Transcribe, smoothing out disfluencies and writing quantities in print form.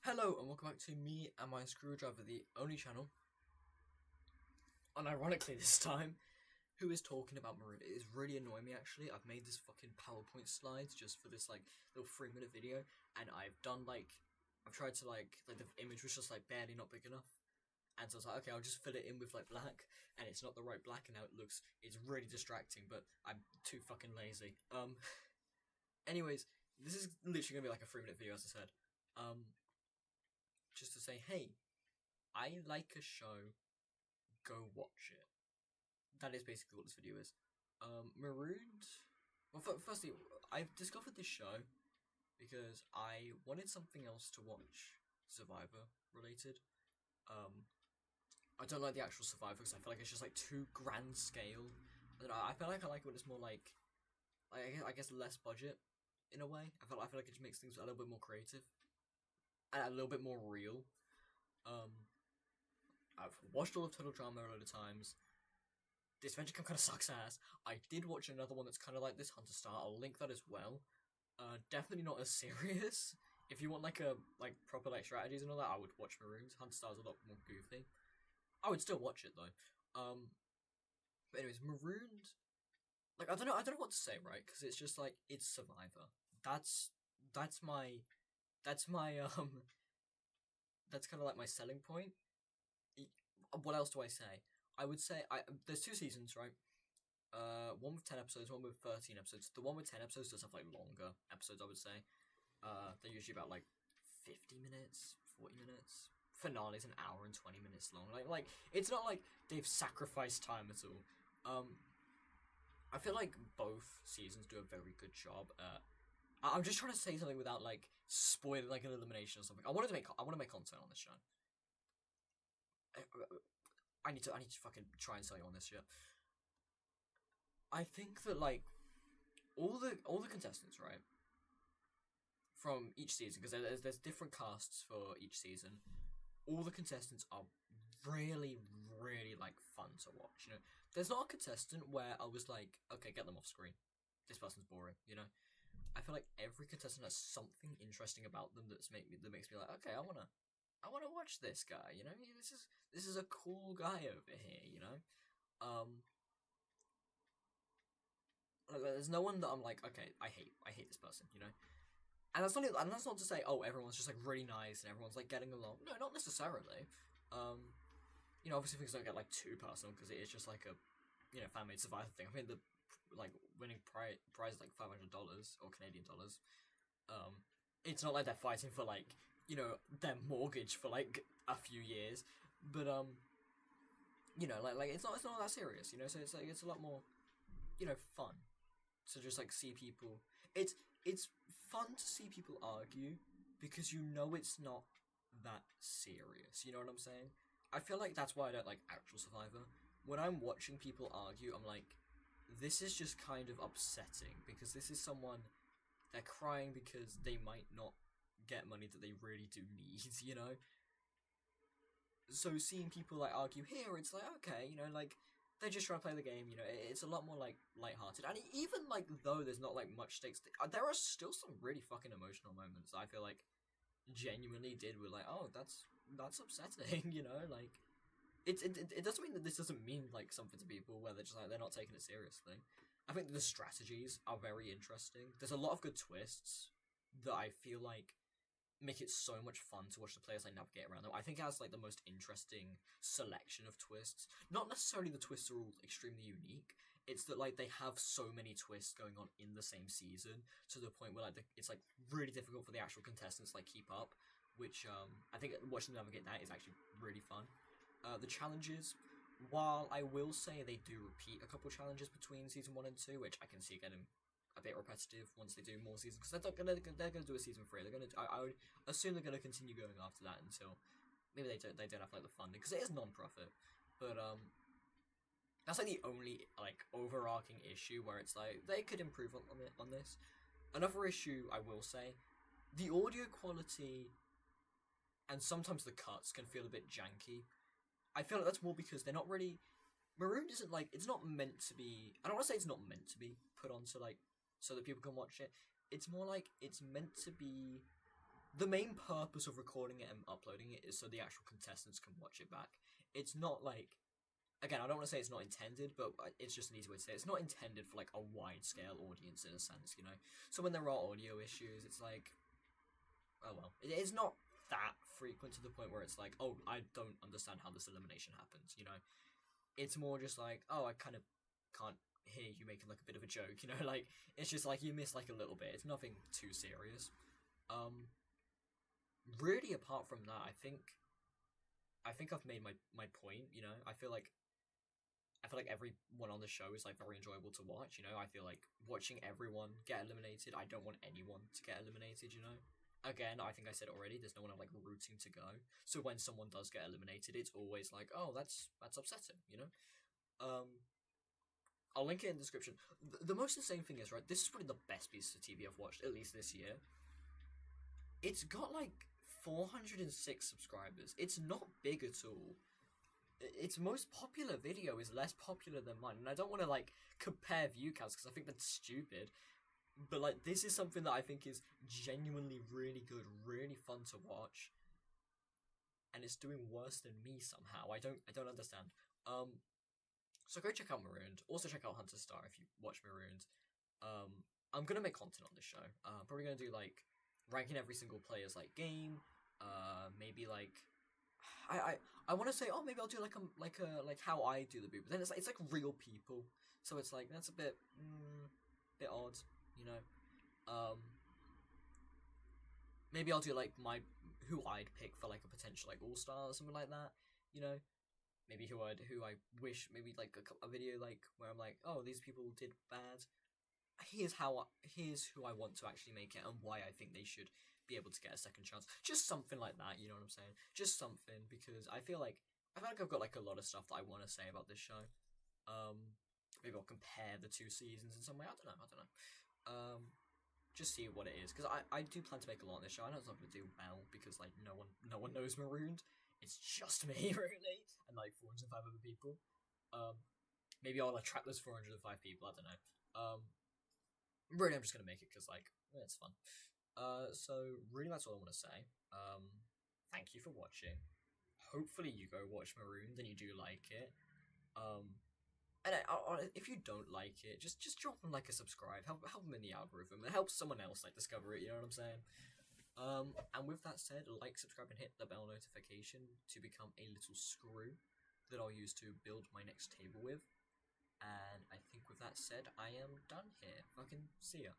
Hello and welcome back to me and my screwdriver, the only channel, unironically this time, who is talking about Maroon. It is really annoying me actually. I've made this fucking PowerPoint slides just for this little 3-minute video, and I've tried to the image was just barely not big enough, and so I was like, okay, I'll just fill it in with black, and it's not the right black, and now it's really distracting, but I'm too fucking lazy. Anyways, this is literally gonna be a 3-minute video, as I said. Just to say, hey, I like a show, go watch it. That is basically what this video is. Marooned. Well, firstly, I've discovered this show because I wanted something else to watch, Survivor related. I don't like the actual Survivor because I feel like it's just too grand scale. I feel like I like it when it's more I guess less budget in a way. I feel like it just makes things a little bit more creative and a little bit more real. I've watched all of Total Drama a lot of times. This Adventure Camp kind of sucks ass. I did watch another one that's kind of like this, Hunter Star. I'll link that as well. Definitely not as serious. If you want proper strategies and all that, I would watch Maroons. Hunter Star's a lot more goofy. I would still watch it though. But anyways, Marooned. I don't know what to say, right? Because it's just it's Survivor. That's my that's kind of my selling point. What else do I say? I would say there's 2 seasons, right? One with 10 episodes, one with 13 episodes. The one with 10 episodes does have longer episodes, I would say. They're usually about 50 minutes, 40 minutes. Finale's an hour and 20 minutes long. It's not like they've sacrificed time at all. I feel like both seasons do a very good job at. I'm just trying to say something without spoiling an elimination or something. I want to make content on this show. I need to fucking try and sell you on this shit. I think that all the contestants, right, from each season, because there's different casts for each season. All the contestants are really fun to watch. You know, there's not a contestant where I was like, okay, get them off screen. This person's boring. You know, I feel like every contestant has something interesting about them that makes me like, okay, I wanna watch this guy. You know, this is a cool guy over here. You know, there's no one that I'm like, okay, I hate this person. You know. And that's not to say, oh, everyone's just really nice and everyone's getting along. No, not necessarily. You know, obviously things don't get too personal because it is just a fan-made Survivor thing. I mean, the winning prize is $500 or Canadian dollars. It's not like they're fighting for their mortgage for a few years, but you know, it's not that serious. You know, so it's a lot more, you know, fun to just see people. It's fun to see people argue because you know it's not that serious. You know what I'm saying? I feel like that's why I don't like actual Survivor. When I'm watching people argue, I'm like, this is just kind of upsetting because this is someone, they're crying because they might not get money that they really do need, you know? So seeing people argue here, it's okay, you know, they're just trying to play the game, you know. It's a lot more lighthearted, and even though there's not much stakes, there are still some really fucking emotional moments I feel genuinely did with oh, that's upsetting, you know. It doesn't mean that this doesn't mean something to people where they're just they're not taking it seriously. I think the strategies are very interesting. There's a lot of good twists that I feel make it so much fun to watch the players navigate around them. I think it has the most interesting selection of twists. Not necessarily the twists are all extremely unique. It's that they have so many twists going on in the same season to the point where it's really difficult for the actual contestants keep up. Which I think watching them navigate that is actually really fun. The challenges, while I will say they do repeat a couple challenges between season 1 and 2, which I can see getting a bit repetitive once they do more seasons, because they're gonna do a season 3. They're gonna. I would assume they're gonna continue going after that until maybe they don't have the funding, because it is non-profit. But that's the only overarching issue where it's they could improve on this. Another issue I will say, the audio quality and sometimes the cuts can feel a bit janky. I feel that's more because they're not really. Maroon isn't it's not meant to be. I don't want to say it's not meant to be put onto so that people can watch it. It's more it's meant to be the main purpose of recording it and uploading it is so the actual contestants can watch it back. It's not like, again, I don't want to say it's not intended, but it's just an easy way to say it. It's not intended for like a wide scale audience in a sense, you know. So when there are audio issues, it's like, oh well, it's not that frequent to the point where it's like, oh, I don't understand how this elimination happens, you know. It's more just like, oh, I kind of can't hear you making like a bit of a joke, you know. Like, it's just like you miss like a little bit. It's nothing too serious. Really, apart from that, I think I've made my point, you know. I feel like everyone on the show is like very enjoyable to watch, you know. I feel like watching everyone get eliminated, I don't want anyone to get eliminated, you know. Again, I think I said it already, there's no one I'm like rooting to go. So when someone does get eliminated, it's always like, oh, that's upsetting, you know. I'll link it in the description. The most insane thing is, right, this is probably the best piece of TV I've watched, at least this year. It's got like 406 subscribers. It's not big at all. Its most popular video is less popular than mine, and I don't want to like compare view counts because I think that's stupid. But like, this is something that I think is genuinely really good, really fun to watch, and it's doing worse than me somehow. I don't understand. So go check out Marooned. Also check out Hunter Star if you watch Marooned. I'm gonna make content on this show. I'm probably gonna do like ranking every single player's like game. Maybe like I want to say, oh, maybe I'll do like how I do the boot, but then it's like real people, so it's like that's a bit odd, you know. Maybe I'll do like who I'd pick for like a potential like all-star or something like that, you know. Maybe who I wish, maybe like a video like where I'm like, oh, these people did bad. Here's who I want to actually make it and why I think they should be able to get a second chance. Just something like that, you know what I'm saying? Just something, because I feel like I've got like a lot of stuff that I want to say about this show. Maybe I'll compare the two seasons in some way. I don't know. Just see what it is, because I do plan to make a lot on this show. I know it's not going to do well because like no one knows Marooned. It's just me really, and like 405 other people. Maybe I'll attract those 405 people. I don't know. Really, I'm just gonna make it because like it's fun. So really, that's all I want to say. Thank you for watching. Hopefully, you go watch Marooned and you do like it. And if you don't like it, just drop them like a subscribe. Help them in the algorithm. It helps someone else like discover it. You know what I'm saying? And with that said, like, subscribe, and hit the bell notification to become a little screw that I'll use to build my next table with. And I think with that said, I am done here. Fucking see ya.